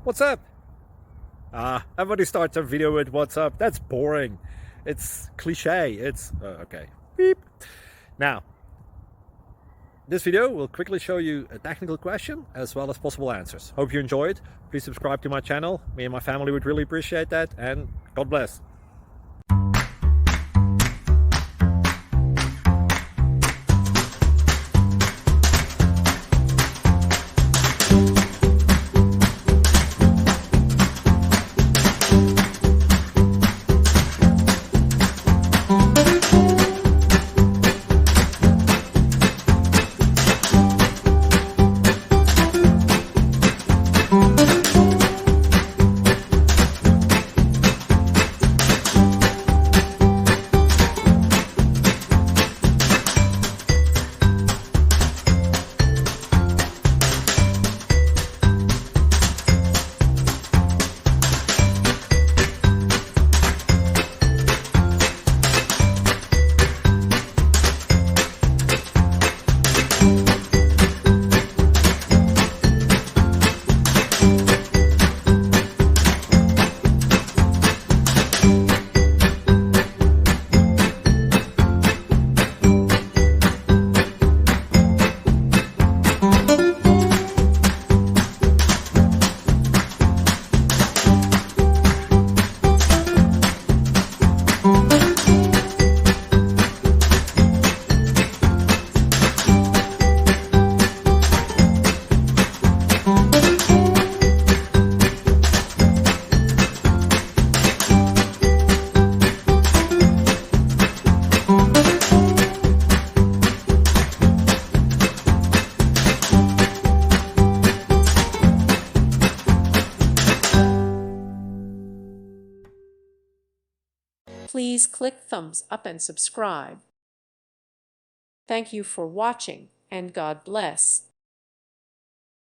What's up? Everybody starts a video with what's up. That's boring. It's cliche. It's okay. Beep. Now, this video will quickly show you a technical question as well as possible answers. Hope you enjoyed. Please subscribe to my channel. Me and my family would really appreciate that, and God bless. Please click thumbs up and subscribe. Thank you for watching, and God bless.